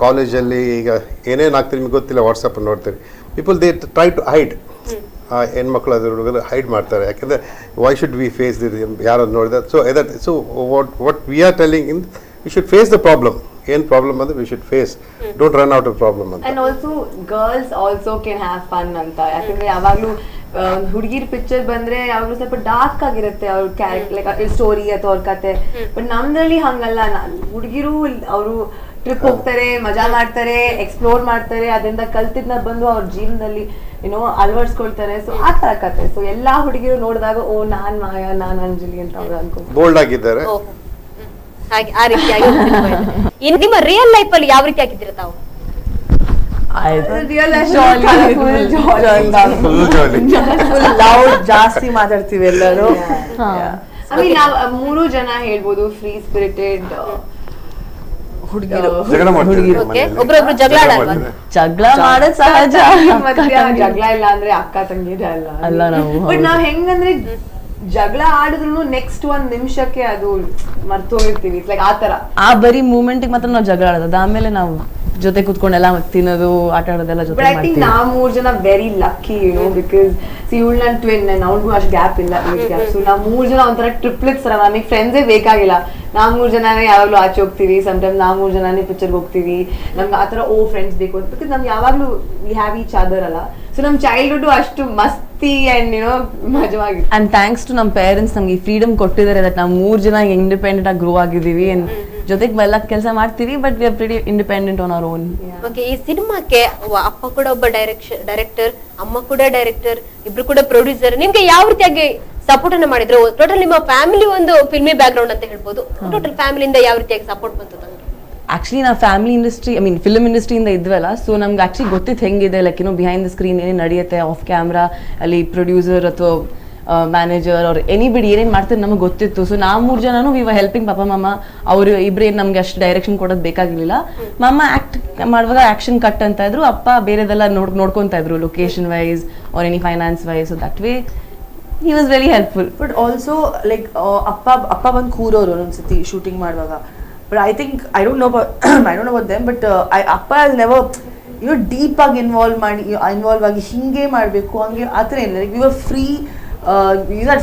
ಕಾಲೇಜಲ್ಲಿ ಈಗ ಏನೇನು ಆಗ್ತೀರಿ ನಿಮ್ಗೆ ಗೊತ್ತಿಲ್ಲ, ವಾಟ್ಸಪ್ ನೋಡ್ತೀರಿ, people they try to hide. ಹೆಣ್ಮಕ್ಳು ಅದ್ರ ಹುಡುಗರು ಹೈಡ್ ಮಾಡ್ತಾರೆ, ಯಾಕೆಂದರೆ why should we face this, ಯಾರು ನೋಡಿದ. So what we are telling in we should face the problem. ಏನು ಪ್ರಾಬ್ಲಮ್ ಅಂದ್ರೆ we should face, don't run out of problem ಅಂತ. And also girls also can have fun ಅಂತ, ಯಾಕಂದ್ರೆ ಯಾವಾಗ್ಲೂ ಹುಡುಗಿರ್ picture ಬಂದ್ರೆ ಯಾವಾಗ್ಲೂ ಸ್ವಲ್ಪ ಡಾರ್ಕ್ ಆಗಿರುತ್ತೆ ಅವ್ರ ಕ್ಯಾರೆಕ್ಟರ್, ಲೈಕ್ ಸ್ಟೋರಿ ಅಥವಾ ಅವ್ರ ಕತೆ. ಬಟ್ ನಮ್ದ್ರಲ್ಲಿ ಹಂಗಲ್ಲ, ಹುಡುಗಿರು ಅವರು ಟ್ರಿಪ್ ಹೋಗ್ತಾರೆ, ಮಜಾ ಮಾಡ್ತಾರೆ, ಎಕ್ಸ್ಪ್ಲೋರ್ ಮಾಡ್ತಾರೆ, ಅದರಿಂದ ಕಲ್ತಿದ್ನ ಬಂದು ಅವ್ರ ಜೀವನದಲ್ಲಿ ಏನೋ ಅಳವಡಿಸ್ಕೊಳ್ತಾರೆ. ಸೊ ಆ ತರ ಕತೆ. ಸೊ ಎಲ್ಲಾ ಹುಡುಗಿರು ನೋಡಿದಾಗ ಓ ನಾನ್ ಮಾಯಾ, ನಾನ್ ಅಂಜಲಿ ಅಂತ ಅವ್ರು ಅನ್ಕೊಂಡು ಬೋಲ್ಡ್ ಆಗಿದ್ದಾರೆ. ಹಾಗೆ ಆ ರೀತಿಯಾಗಿ ನಿಮ್ಮ ರಿಯಲ್ ಲೈಫ್ ಅಲ್ಲಿ ಯಾವ ರೀತಿ ಆಗಿದ್ದೀರಾ ತಾವು? ರಿಯಲ್ ಲೌಡ್ ಜಾಸ್ತಿ ಮಾತಾಡ್ತೀವಿ ಎಲ್ಲರೂ. ಐ ಮೀನ್ ನಾವ್ 3 ಜನ ಹೇಳ್ಬೋದು ಫ್ರೀ ಸ್ಪಿರಿಟೆಡ್ ಹುಡುಗಿರು. ಜಗಳ ಮಾಡ್ತಾರೆ ಓಕೆ, ಒಬ್ರೊಬ್ರು ಜಗಳ ಆಡಲ್ವಾ? ಜಗಳ ಮಾಡೋದ್ ಸಹಜ. ಜಗಳ ಇಲ್ಲ ಅಂದ್ರೆ ಅಕ್ಕ ತಂಗಿರ ಅಲ್ಲ ನಾವು. ಬಟ್ ನಾವ್ ಹೆಂಗಂದ್ರೆ ಜಗಳ ಆಡಿದ್ರು ನೆಕ್ಸ್ಟ್ 1 ನಿಮಿಷಕ್ಕೆ ಅದು ಮರ್ತೋಗಿರ್ತೀವಿ, ಲೈಕ್ ಆತರ. ಆ ಬರೀ ಮೂಮೆಂಟ್ ಮಾತ್ರ ನಾವು ಜಗಳ ಆಡೋದು, ಆಮೇಲೆ ನಾವು ಜೊತೆ ಕುತ್ಕೊಂಡೆಲ್ಲ ತಿನ್ನೋದು, ಆಟ ಆಡೋದೆಲ್ಲ ಜೊತೆ ಬಟ್ ಐ ಥಿಂಕ್ ನಾವ್ 3 ಜನ ವೆರಿ ಲಕ್ಕಿ, ಬಿಕಾಸ್ ಇವಳು ನನ್ ಟ್ವಿನ್, ಅವ್ಳಿಗೂ ಅಷ್ಟು ಗ್ಯಾಪ್ ಇಲ್ಲ, ಸೊ ನಾವ್ 3 ಜನ ಒಂಥರ ಟ್ರಿಪ್ಲೆಟ್ಸ್ ತರ, ನಮಗೆ ಫ್ರೆಂಡ್ಸೇ ಬೇಕಾಗಿಲ್ಲ. ನಾವ್ 3 ಜನನೇ ಯಾವಾಗ್ಲೂ ಆಚೆ ಹೋಗ್ತೀವಿ, ಸಮ್ಟೈಮ್ ನಾವ್ 3 ಜನನೇ ಪಿಕ್ಚರ್ಗೆ ಹೋಗ್ತೀವಿ. ನಮ್ಗೆ ಆತರ ಫ್ರೆಂಡ್ಸ್ ಬೇಕು ಅಂತ, ಬಿಕಾಸ್ ನಮ್ಗೆ ಯಾವಾಗ್ಲೂ ವಿ ಹ್ಯಾವ್ ಈಚ್ ಅದರ್ ಅಲ್ಲ. ಸೊ ನಮ್ ಚೈಲ್ಡ್ಹುಡ್ ಅಷ್ಟು ಮಸ್ತಿ ಅಂಡ್ ಮಜವಾಗಿ. ಅಂಡ್ ಥ್ಯಾಂಕ್ಸ್ ಟು ನಮ್ಮ ಪೇರೆಂಟ್ಸ್ ನಮ್ಗೆ ಈ ಫ್ರೀಡಮ್ ಕೊಟ್ಟಿದ್ದಾರೆ, ದಟ್ ನಾವು 3 ಜನ ಇಂಡಿಪೆಂಡೆಂಟ್ ಆಗಿ ಗ್ರೋ ಆಗಿದ್ದೀವಿ. ಜೊತೆಗೆ ಎಲ್ಲ ಕೆಲಸ ಮಾಡ್ತೀವಿ, but we are pretty independent on our own. Okay, ಈ ಸಿನಿಮಾಕ್ಕೆ ಅಪ್ಪ ಕೂಡ ಒಬ್ಬ ಡೈರೆಕ್ಟರ್, ಅಮ್ಮ ಕೂಡ ಡೈರೆಕ್ಟರ್, ಇಬ್ರು ಕೂಡ ಪ್ರೊಡ್ಯೂಸರ್. ನಿಮ್ಗೆ ಯಾವ ರೀತಿಯಾಗಿ ಸಪೋರ್ಟ್ ಅನ್ನ ಮಾಡಿದ್ರು? ಟೋಟಲ್ ನಿಮ್ಮ ಫ್ಯಾಮಿಲಿ ಒಂದು ಫಿಲ್ಮಿ ಬ್ಯಾಕ್ ಗ್ರೌಂಡ್ ಅಂತ ಹೇಳ್ಬೋದು. ಟೋಟಲ್ ಫ್ಯಾಮಿಲಿಯಿಂದ ಯಾವ ರೀತಿಯಾಗಿ ಸಪೋರ್ಟ್ ಬಂತು ತಂದ್ರೆ? ಆಕ್ಚುಲಿ ನಾವು family industry, I mean film ಇಂಡಸ್ಟ್ರಿಯಿಂದ ಇದ್ವಲ್ಲ, ಸೊ ನಮ್ಗೆ ಆಕ್ಚುಲಿ ಗೊತ್ತಿತ್ತು ಹೆಂಗಿದೆ, ಲೈಕ್ ಬಿಹೈಂಡ್ ದ ಸ್ಕ್ರೀನ್ ಏನೇನು ನಡೆಯುತ್ತೆ, ಆಫ್ ಕ್ಯಾಮ್ರಾ ಅಲ್ಲಿ ಪ್ರೊಡ್ಯೂಸರ್ ಅಥವಾ ಮ್ಯಾನೇಜರ್ ಅವ್ರು ಎನಿಬಡಿ ಏನೇನು ಮಾಡ್ತಾರೆ ನಮಗೆ ಗೊತ್ತಿತ್ತು. ಸೊ ನಾವು 3 ಜನನು ವಿ ವರ್ ಹೆಲ್ಪಿಂಗ್ ಪಾಪ ಮಮ್ಮ. ಅವರು ಇಬ್ಬರೇನು ನಮ್ಗೆ ಅಷ್ಟು ಡೈರೆಕ್ಷನ್ ಕೊಡೋದು ಬೇಕಾಗಿರ್ಲಿಲ್ಲ. ಮಮ್ಮ ಆಕ್ಟ್ ಮಾಡುವಾಗ ಆಕ್ಷನ್ ಕಟ್ ಅಂತ ಇದ್ರು, ಅಪ್ಪ ಬೇರೆದೆಲ್ಲ ನೋಡ್ಕೊಂತ ಇದ್ರು, location wise or any finance wise. So that way he was very helpful. But also like ಅಪ್ಪ ಬಂದು ಕೂರೋರು ಒಂದೊಂದ್ಸತಿ ಶೂಟಿಂಗ್ ಮಾಡುವಾಗ. But I think I don't know about them, but ಅಪ್ಪ ಹ್ಯಾಸ್ ನೆವರ್ ಡೀಪ್ ಆಗಿ ಇನ್ವಾಲ್ವ್ ಆಗಿ ಹಿಂಗೆ ಮಾಡಬೇಕು ಹಂಗೆ ಆ ಥರ ಏನಿಲ್ಲ. Like we were free,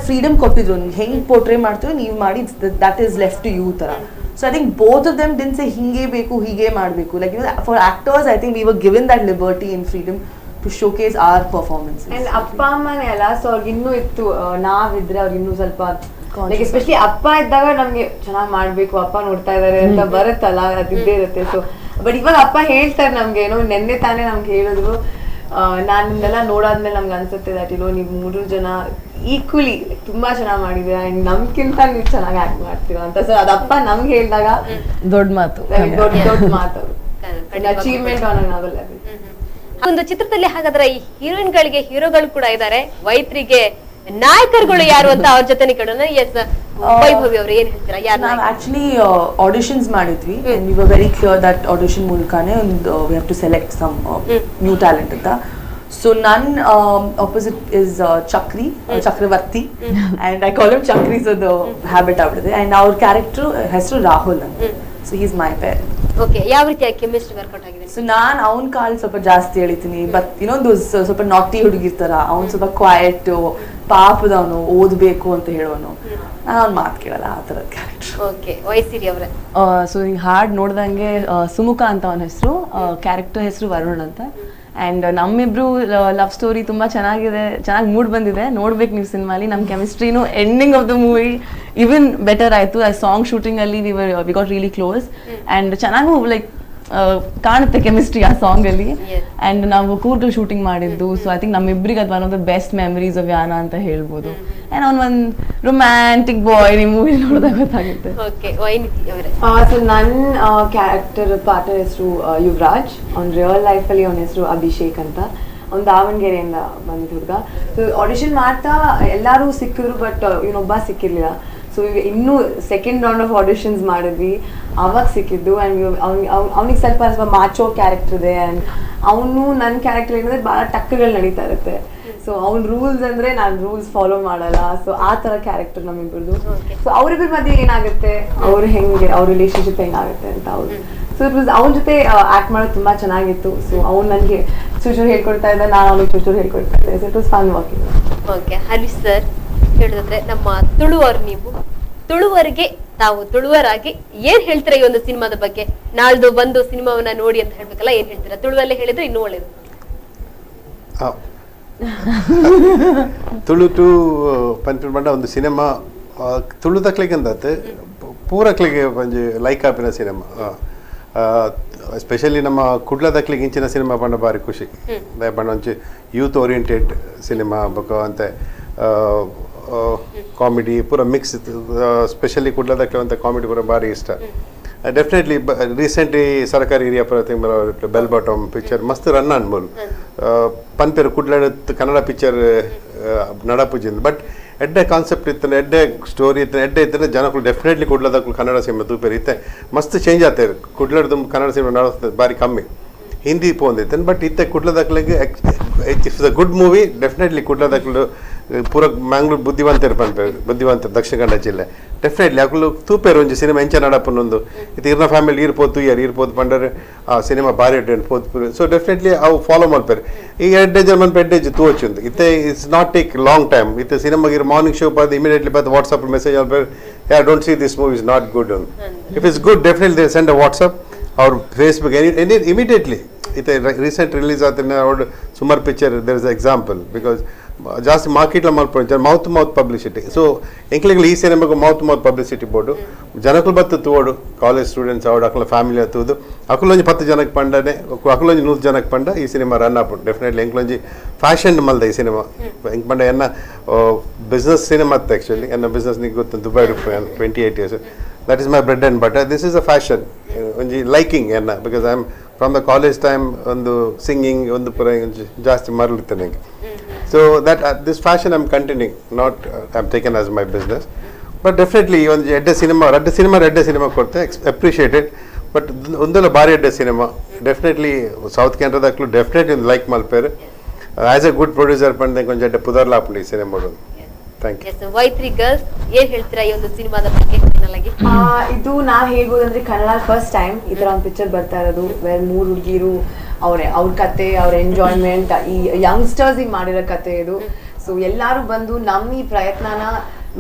freedom ಕೊಟ್ಟಿದ್ರು, ಹೆಂಗೆ ಪೋರ್ಟ್ರೇ ಮಾಡ್ತೀರೋ ನೀವು ಮಾಡಿ, that is left to you ಥರ. So I think both of them didn't say ಹಿಂಗೆ ಬೇಕು ಹೀಗೆ ಮಾಡಬೇಕು. Like for actors I think we were given that liberty and freedom to showcase our performances. And ಅಪ್ಪ ಅಮ್ಮನೇ ಅಲ್ಲ, ಸೊ ಅವ್ರಿಗೆ ಇನ್ನೂ ಇತ್ತು, ನಾವಿದ್ರೆ ಅವ್ರಿಗೆ ಇನ್ನೂ ಸ್ವಲ್ಪ ಲೈಕ್ ಎಸ್ಪೆಷಲಿ ಅಪ್ಪ ಇದ್ದಾಗ ನಮ್ಗೆ ಚೆನ್ನಾಗಿ ಮಾಡ್ಬೇಕು, ಅಪ್ಪ ನೋಡ್ತಾ ಇದಾರೆ ಅಂತ ಬರುತ್ತಲ್ಲ, ಅದಿದ್ದೇ ಇರುತ್ತೆ. ಸೊ ಬಟ್ ಇವಾಗ ಅಪ್ಪ ಹೇಳ್ತಾರೆ ನಮ್ಗೆ, ಏನೋ ನೆನ್ನೆ ತಾನೇ ನಮ್ಗೆ ಹೇಳಿದ್ರು, ನಾನು ನಿಮ್ನೆಲ್ಲ ನೋಡಾದ್ಮೇಲೆ ನಮ್ಗೆ ಅನ್ಸುತ್ತೆ ದಟ್ ನೀವು 3 ಜನ ಈಕ್ವಲಿ ತುಂಬಾ ಚೆನ್ನಾಗಿ ಮಾಡಿದೀರಾ, ಅಂಡ್ ನಮ್ಗಿಂತ ನೀವು ಚೆನ್ನಾಗಿ ಆಕ್ಟ್ ಮಾಡ್ತೀರಾ ಅಂತ. ಸೊ ಅದಪ್ಪ ನಮ್ಗೆ ಹೇಳಿದಾಗ ದೊಡ್ಡ ಮಾತು, ದೊಡ್ಡ ಮಾತು, ಅಚೀವ್ಮೆಂಟ್ ಆನ್ ಅನದರ್ ಲೆವೆಲ್. ಒಂದು ಚಿತ್ರದಲ್ಲಿ ಹಾಗಾದ್ರೆ ಈ ಹೀರೋಯಿನ್ ಗಳಿಗೆ ಹೀರೋಗಳು ಕೂಡ ಇದ್ದಾರೆ, ವೈತ್ರಿಗೆ ನಾಯಕರುಗಳು ಯಾರು ಅಂತ ಅವ್ರ ಜೊತೆ ಕೇಳೋಣ. ಎಸ್ ವೈಭವಿ ಅವರು ಏನ್ ಹೇಳ್ತೀರಾ? ನಾವು ಆಕ್ಚುಲಿ ಆಡಿಷನ್ಸ್ ಮಾಡಿದ್ವಿ, we were very clear that audition ಮೂಲಕನೇ ಒಂದು we have to select some new talent ಅಂತ. ಸೊ ನನ್ನ opposite is Chakravarthy, and I call him Chakri, so the habit ಆಗ್ಬಿಟ್ಟಿದೆ. ಅಂಡ್ ಅವ್ರ ಕ್ಯಾರೆಕ್ಟರ್ ಹೆಸರು ರಾಹುಲ್ ಅಂತ. So he is my pair. Okay, ಯಾವ ರೀತಿಯಾಗಿ ಕೆಮಿಸ್ಟ್ರಿ ವರ್ಕೌಟ್ ಆಗಿದೆ? ಸೊ ನಾನು ಅವ್ನ ಕಾಲ್ ಸ್ವಲ್ಪ ಜಾಸ್ತಿ ಎಳಿತೀನಿ, ಬಟ್ ಇನ್ನೊಂದು ಸ್ವಲ್ಪ ನಾಟಿ ಹುಡುಗಿರ್ತಾರ, ಅವ್ನು ಸ್ವಲ್ಪ ಕ್ವಾಯಟ್, ಪಾಪದವನು, ಓದ್ಬೇಕು ಅಂತ ಹೇಳೋನು, ನಾನು ಅವ್ನ ಮಾತು ಕೇಳಲ್ಲ, ಆ ಥರದ ಕ್ಯಾರೆಕ್ಟರ್. ಓಕೆ, ವೈಸಿರಿ ಅವರೇ. ಸೊ ಈ ಹಾಡ್ ನೋಡ್ದಂಗೆ ಸುಮುಖ ಅಂತ ಅವನ ಹೆಸರು, ಕ್ಯಾರೆಕ್ಟರ್ ಹೆಸರು ವರುಣ್ ಅಂತ. ಆ್ಯಂಡ್ ನಮ್ಮಿಬ್ರು ಲವ್ ಸ್ಟೋರಿ ತುಂಬ ಚೆನ್ನಾಗಿದೆ, ಚೆನ್ನಾಗಿ ಮೂಡ್ ಬಂದಿದೆ, ನೋಡ್ಬೇಕು ನೀವು ಸಿನಿಮಾಲಿ. ನಮ್ಮ ಕೆಮಿಸ್ಟ್ರಿನೂ ending of the movie even better ಆಯಿತು. ಆ ಸಾಂಗ್ ಶೂಟಿಂಗಲ್ಲಿ we got really close, and ಚೆನ್ನಾಗೂ ಲೈಕ್ ಕಾಣುತ್ತೆ ಕೆಮಿಸ್ಟ್ರಿ ಆ ಸಾಂಗ್ ಅಲ್ಲಿ. ಅಂಡ್ ನಾವು ಕೂರ್ಗಲ್ಲಿ ಶೂಟಿಂಗ್ ಮಾಡಿದ್ದು, ಸೊ ಐ ಥಿಂಕ್ ನಮ್ಮಿಬ್ರಿಗೆ ಅದು one of the best memories of ಯಾನ ಅಂತ ಹೇಳ್ಬೋದು. ಅಂಡ್ ಅವ್ನು ಒಂದು ರೊಮ್ಯಾಂಟಿಕ್ ಬಾಯ್, ಈ ಮೂವಿ ನೋಡಿದಾಗ ಗೊತ್ತಾಗುತ್ತೆ. ಸೊ ನನ್ನ ಕ್ಯಾರೆಕ್ಟರ್ ಪಾರ್ಟ್ನರ್ ಹೆಸರು ಯುವರಾಜ್, ಅವ್ನ ರಿಯಲ್ ಲೈಫಲ್ಲಿ ಅವನ ಹೆಸರು ಅಭಿಷೇಕ್ ಅಂತ. ಅವ್ನು ದಾವಣಗೆರೆಯಿಂದ ಬಂದಿದ್ದ ಹುಡುಗ. ಸೊ ಆಡಿಷನ್ ಮಾಡ್ತಾ ಎಲ್ಲರೂ ಸಿಕ್ಕಿದ್ರು, ಬಟ್ ಇವನೊಬ್ಬ ಸಿಕ್ಕಿರ್ಲಿಲ್ಲ. ಸೊ ಈಗ ಇನ್ನೂ ಸೆಕೆಂಡ್ ರೌಂಡ್ ಆಫ್ ಆಡಿಷನ್ಸ್ ಮಾಡಿದ್ವಿ, ಅವಾಗ ಸಿಕ್ಕಿದ್ದು. ಆ್ಯಂಡ್ ಅವ್ನಿಗೆ ಸ್ವಲ್ಪ ಮಾಚೋ ಕ್ಯಾರೆಕ್ಟರ್ ಇದೆ, ಆ್ಯಂಡ್ ಅವನು ನನ್ನ ಕ್ಯಾರೆಕ್ಟರ್ ಏನಂದ್ರೆ ಭಾಳ ಟಕ್ಕಗಳು ನಡೀತಾ ಇರುತ್ತೆ. ಸೊ ಅವ್ನ ರೂಲ್ಸ್ ಅಂದ್ರೆ ನಾನು ರೂಲ್ಸ್ ಫಾಲೋ ಮಾಡಲ್ಲ. ಸೊ ಆ ತರ ಕ್ಯಾರೆಕ್ಟರ್ ನಮ್ಮಿಬ್ಬರದು. ಸೊ ಅವ್ರಿಬ್ಬರ ಮಧ್ಯೆ ಏನಾಗುತ್ತೆ, ಅವ್ರು ಹೆಂಗೆ, ಅವ್ರ ರಿಲೇಶನ್ಶಿಪ್ ಹೆಂಗಾಗುತ್ತೆ ಅಂತ ಅವ್ರು. ಸೊ ಇಟ್ ವಾಸ್ ಅವನ ಜೊತೆ ಆಕ್ಟ್ ಮಾಡೋದು ತುಂಬಾ ಚೆನ್ನಾಗಿತ್ತು. ಸೊ ಅವ್ನು ನನಗೆ ಚೂಚೂರು ಹೇಳ್ಕೊಡ್ತಾ ಇದ್ದ, ನಾನು ಅವ್ನಿಗೆ ಚೂಚೂರು ಹೇಳ್ಕೊಡ್ತಾ ಇದ್ದೆ. So it was fun walking. Okay, Harish sir ಹೇಳಿದ್ರೆ ನಮ್ಮ ತುಳುವರು, ನೀವು ತುಳುವರಿಗೆ ತಾವು ತುಳುವರಾಗಿ ಏನ್ ಹೇಳ್ತೀರಾ ಈ ಒಂದು ಸಿನಿಮಾದ ಬಗ್ಗೆ? ನಾಳ್ದು ಬಂದು ಸಿನಿಮಾವನ್ನ ನೋಡಿ ಅಂತ ಹೇಳ್ಬೇಕಲ್ಲ, ಏನ್ ಹೇಳ್ತೀರಾ? ತುಳುವಲ್ಲೇ ಹೇಳಿದ್ರೆ ಇನ್ನೂ ಒಳ್ಳೇದು. ತುಳು ಟು ಪಂಚ ಬಂಡ ಒಂದು ಸಿನಿಮಾ ತುಳು ತಕ್ಲಿಗೆ ಅಂದತ್ತೆ ಪೂರಕ್ಲಿಗೆ ಒಂಜಿ ಲೈಕ್ ಆಪಿನ ಸಿನಿಮಾ. ಎಸ್ಪೆಷಲಿ ನಮ್ಮ ಕುಡ್ಲ ದಕ್ಲಿಗೆ ಇಂಚಿನ ಸಿನಿಮಾ ಪಂಡ ಬಾರಿ ಖುಷಿ ಪಂಡ ಒಂಚಿ ಯೂತ್ ಓರಿಯೆಂಟೆಡ್ ಸಿನಿಮಾ ಬೊಕ ಅಂತೆ ಕಾಮಿಡಿ ಪೂರ ಮಿಕ್ಸ್. ಸ್ಪೆಷಲಿ ಕುಡ್ಲ ದಕ್ಲೆ ಅಂತ ಕಾಮಿಡಿ ಪೂರ ಬಾರಿ ಇಷ್ಟ. ಡೆಫಿನೆಟ್ಲಿ ರೀಸೆಂಟ್ಲಿ ಸರ್ಕಾರಿ ಹಿರಿಯ ಪ್ರತಿಮರ ಬೆಲ್ ಬಾಟಮ್ ಪಿಕ್ಚರ್ ಮಸ್ತ್ ರನ್ ಅನ್ಬೋದು ಪನ್ಪೇರು ಕುಡ್ಲಾಡ ಕನ್ನಡ ಪಿಕ್ಚರ್ ನಡಪುಜಿಂದ. ಬಟ್ ಎಡ್ಡೆ ಕಾನ್ಸೆಪ್ಟ್ ಇತ್ತು, ಎಡ್ಡೆ ಸ್ಟೋರಿ ಇತ್ತು, ಎಡ್ಡೆ ಇತ್ತಂದ್ರೆ ಜನಗಳು ಡೆಫಿನೆಟ್ಲಿ ಕುಡ್ಲದಕ್ಕೂ ಕನ್ನಡ ಸಿನಿಮಾ ತೂಪೇರಿ ಇತ್ತೆ ಮಸ್ತ್ ಚೇಂಜ್ ಆಗ್ತಾರೆ. ಕುಡ್ಲಾಡ್ದು ಕನ್ನಡ ಸಿನಿಮಾ ನೋಡ್ತದೆ ಬಾರಿ ಕಮ್ಮಿ, ಹಿಂದಿ ಪೋಂದಿತ್ತು. ಬಟ್ ಇತ್ತೆ ಕುಡ್ಲದಕ್ಲಿಗೆ it's a good movie. Definitely ಕುಡ್ಲದಕ್ಲು ಪೂರ ಮ್ಯಾಂಗ್ಳೂರ್ ಬುದ್ಧಿವಂತ ದಕ್ಷಿಣ ಕನ್ನಡ ಜಿಲ್ಲೆ ಡೆಫಿನೆಟ್ಲಿ ಅಕ್ಲು ತೂಪೇರು ಒಂಜಿ ಸಿನಿಮಾ ಎಂಚ ನಡಪನೊಂದು ಇದು ಇರ್ನ ಫ್ಯಾಮಿಲಿ ಇರ್ಬೋದು ಇರ್ಬೋದು ಪಂಡರೆ ಆ ಸಿನಿಮಾ ಬಾರಿ ಪೋದು. ಸೊ ಡೆಫಿನೆಟ್ಲಿ ಅವು ಫಾಲೋ ಮಾಡ್ತಾರೆ. ಈಗ ಎಡ್ಡೇಜ್ ಮನ್ಪು ಎಡ್ಡೇಜ್ ತೂವಚ್ಚುಂದು ಇತ್ತೆ it's not take long time. ಇತ್ತೆ ಸಿನಿಮಾಗಿರ್ ಮಾರ್ನಿಂಗ್ ಶೋ ಬಂದು ಇಮಿಡಿಯೇಟ್ಲಿ ಬಂದು ವಾಟ್ಸಪ್ ಮೆಸೇಜ್ ಆಗ್ಬೇಕು, yeah don't see this movie is not good. If it's good definitely they send a WhatsApp ಅವ್ರ ಫೇಸ್ಬುಕ್ ಎನಿ ಇಮಿಡಿಯೇಟ್ಲಿ. ಇತ್ತೆ ರೀಸೆಂಟ್ ರಿಲೀಸ್ ಆದ ಸುಮಾರು picture there is example because ಜಾಸ್ತಿ ಮಾರ್ಕೆಟ್ಲ ಮಲ್ಪೊಂಡು mouth to mouth publicity. So ಎಂಕ್ಲೆಗಳು ಈ ಸಿನಿಮಾಗೆ ಮೌತ್ ಟು ಮೌತ್ ಪಬ್ಲಿಸಿಟಿ ಬೋರ್ಡು ಜನಕ್ಕೂ ಬತ್ತು ತೋಡು ಕಾಲೇಜ್ ಸ್ಟೂಡೆಂಟ್ಸ್ ಅವಡು ಅಕ್ಕಲ ಫ್ಯಾಮಿಲಿ ಹತ್ತುವುದು ಅಕ್ಕಲೊಂಜಿ 10 ಜನಕ್ಕೆ ಪಂಡನೆ ಅಕ್ಕಲೊಂಜಿ 100 ಜನಕ್ಕೆ ಪಂಡ ಈ ಸಿನಿಮಾ ರನ್ ಆಪುಂಡು. ಡೆಫಿನೆಟ್ಲಿ ಎಂಕ್ಲೊಂಜಿ ಫ್ಯಾಷನ್ ಮಲ್ದ ಈ ಸಿನಿಮಾ ಎಂಕ್ ಪಂಡ ಎನ್ನ ಬಿಸ್ನೆಸ್ ಸಿನಿಮಾ ಅತ್ತ ಆ್ಯಕ್ಚುಲಿ ಎನ್ನ ಬಿಸ್ನೆಸ್ ನಿಗೆ ಗೊತ್ತು Dubai 28 years. That is my bread and butter. This is a fashion, onji liking enna because I am from the college time ಒಂದು singing ಒಂದು ಪುರ ಜಾಸ್ತಿ ಮರಳುತ್ತೆ ನನಗೆ. So that this fashion I'm continuing, not I'm taken as my business. But definitely ಒಂದು ಎಡ್ಡೆ cinema ಕೊಡ್ತೆ appreciated. But ಒಂದಲ್ಲ ಬಾರಿ ಎಡ್ಡೆ ಸಿನಿಮಾ ಡೆಫಿನೆಟ್ಲಿ ಸೌತ್ ಕೆನಡಾದಕ್ಕೂ ಡೆಫಿನೆಟ್ಲಿ ಲೈಕ್ ಮಲ್ಪೇರು. ಆಸ್ ಎ ಗುಡ್ ಪ್ರೊಡ್ಯೂಸರ್ ಪಂಡೆ ಕೊಂಚ ಎಡ್ಡೆ ಪುದರ್ಲ ಆಪುಂಡು ಈ ಸಿನಿಮಾಡು. ವೈತ್ರಿ ಗರ್ಲ್ಸ್ ಏನ್ ಹೇಳ್ತೀರಾ ಈ ಒಂದು ಸಿನಿಮಾದ ಬಗ್ಗೆ? ಇದು ನಾ ಹೇಳ್ಬೋದಂದ್ರೆ ಕನ್ನಡ ಫಸ್ಟ್ ಟೈಮ್ ಈ ತರ ಒಂದು ಪಿಕ್ಚರ್ ಬರ್ತಾ ಇರೋದು. ಬೇರೆ 3 ಹುಡುಗಿರು ಅವ್ರ ಕತೆ, ಅವ್ರ ಎಂಜಾಯ್ಮೆಂಟ್, ಈ ಯಂಗ್ಸ್ಟರ್ಸ್ ಮಾಡಿರೋ ಕತೆ ಇದು. ಸೊ ಎಲ್ಲಾರು ಬಂದು ನಮ್ಮ ಈ ಪ್ರಯತ್ನನ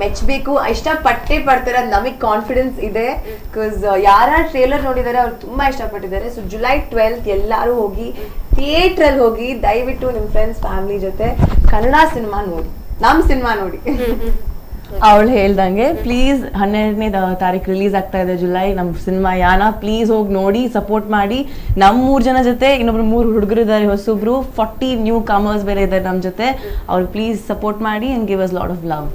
ಮೆಚ್ಚಬೇಕು, ಇಷ್ಟಪಟ್ಟೆ ಪಡ್ತಾರೆ. ನಮಗ್ ಕಾನ್ಫಿಡೆನ್ಸ್ ಇದೆ ಬಿಕಾಸ್ ಯಾರ ಟ್ರೇಲರ್ ನೋಡಿದಾರೆ ಅವ್ರು ತುಂಬಾ ಇಷ್ಟಪಟ್ಟಿದ್ದಾರೆ. ಸೊ July 12th ಎಲ್ಲಾರು ಹೋಗಿ ಥಿಯೇಟರ್ ಅಲ್ಲಿ ಹೋಗಿ ದಯವಿಟ್ಟು ನಿಮ್ ಫ್ರೆಂಡ್ಸ್ ಫ್ಯಾಮಿಲಿ ಜೊತೆ ಕನ್ನಡ ಸಿನಿಮಾ ನೋಡಿ, ನಮ್ ಸಿನಿಮಾ ನೋಡಿ. ಅವಳು ಹೇಳ್ದಂಗೆ ಪ್ಲೀಸ್ 12ನೇ ತಾರೀಕು ರಿಲೀಸ್ ಆಗ್ತಾ ಇದೆ ಜುಲೈ ನಮ್ ಸಿನಿಮಾ ಯಾನ. ಪ್ಲೀಸ್ ಹೋಗಿ ನೋಡಿ ಸಪೋರ್ಟ್ ಮಾಡಿ. ನಮ್ 3 ಜನ ಜೊತೆ ಇನ್ನೊಬ್ರು 3 ಹುಡುಗರು ಇದ್ದಾರೆ, ಹೊಸೊಬ್ರು 40 ನ್ಯೂ ಕಮರ್ಸ್ ಬೇರೆ ಇದ್ದಾರೆ ನಮ್ ಜೊತೆ. ಅವ್ರು ಪ್ಲೀಸ್ ಸಪೋರ್ಟ್ ಮಾಡಿ and give us lot of love.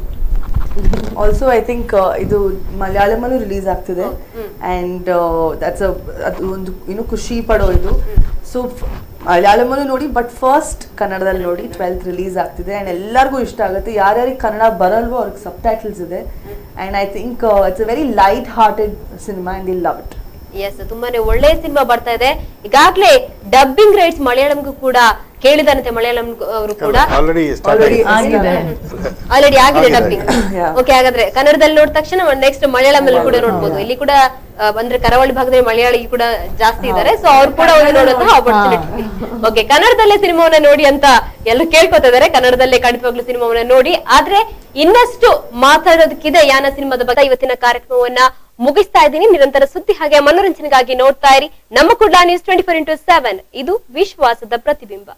Also I think ಇದು ಮಲಯಾಳಮಲ್ಲೂ ರಿಲೀಸ್ ಆಗ್ತಿದೆ ಆ್ಯಂಡ್ ದಟ್ಸ್ ಅದು ಒಂದು ಇನ್ನೂ ಖುಷಿ ಪಡೋ ಇದು. ಸೊ ಮಲಯಾಳಮಲ್ಲೂ ನೋಡಿ ಬಟ್ ಫಸ್ಟ್ ಕನ್ನಡದಲ್ಲಿ ನೋಡಿ. 12th ರಿಲೀಸ್ ಆಗ್ತಿದೆ ಆ್ಯಂಡ್ ಎಲ್ಲರಿಗೂ ಇಷ್ಟ ಆಗುತ್ತೆ. ಯಾರ್ಯಾರಿಗೆ ಕನ್ನಡ ಬರಲ್ವೋ ಅವ್ರಿಗೆ ಸಬ್ ಟೈಟಲ್ಸ್ ಇದೆ and I think it's a very light hearted cinema and the love it. Yes, ತುಂಬಾನೇ ಒಳ್ಳೆ ಸಿನಿಮಾ ಬರ್ತಾ ಇದೆ. ಈಗಾಗಲೇ ಡಬ್ಬಿಂಗ್ ರೈಟ್ಸ್ ಮಲಯಾಳಂಗೂ ಕೂಡ ಕೇಳಿದಾರಂತೆ, ಮಲಯಾಳಂ ಅವರು ಕೂಡ ಆಲ್ರೆಡಿ ಆಗಿದೆ ಡಬ್ಬಿಂಗ್. ಓಕೆ, ಹಾಗಾದ್ರೆ ಕನ್ನಡದಲ್ಲಿ ನೋಡಿದ ತಕ್ಷಣ ನೆಕ್ಸ್ಟ್ ಮಲಯಾಳಂಲ್ಲಿ ಕೂಡ ನೋಡ್ಬೋದು. ಇಲ್ಲಿ ಕೂಡ ಅಂದ್ರೆ ಕರಾವಳಿ ಭಾಗದಲ್ಲಿ ಮಲಯಾಳಿ ಕೂಡ ಜಾಸ್ತಿ ಇದ್ದಾರೆ, ಸೊ ಅವ್ರು ಕೂಡ ಒಂದು ನೋಡುವಂತಹ ಆಪರ್ಚುನಿಟಿ. ಓಕೆ, ಕನ್ನಡದಲ್ಲೇ ಸಿನಿಮಾವನ್ನ ನೋಡಿ ಅಂತ ಎಲ್ಲ ಕೇಳ್ಕೊತಾ ಇದಾರೆ. ಕನ್ನಡದಲ್ಲೇ ಖಂಡಿತವಾಗ್ಲೂ ಸಿನಿಮಾವನ್ನ ನೋಡಿ. ಆದ್ರೆ ಇನ್ನಷ್ಟು ಮಾತಾಡೋದಕ್ಕಿದೆ ಯಾನ ಸಿನಿಮಾದ ಬಗ್ಗೆ. ಇವತ್ತಿನ ಕಾರ್ಯಕ್ರಮವನ್ನ ಮುಗಿಸ್ತಾ ಇದ್ದೀನಿ. ನಿರಂತರ ಸುದ್ದಿ ಹಾಗೆ ಮನೋರಂಜನೆಗಾಗಿ ನೋಡ್ತಾ ಇರಿ ನಮ್ಮ ಕುಡ್ಲಾ ನ್ಯೂಸ್ 24x7. ಇದು ವಿಶ್ವಾಸದ ಪ್ರತಿಬಿಂಬ.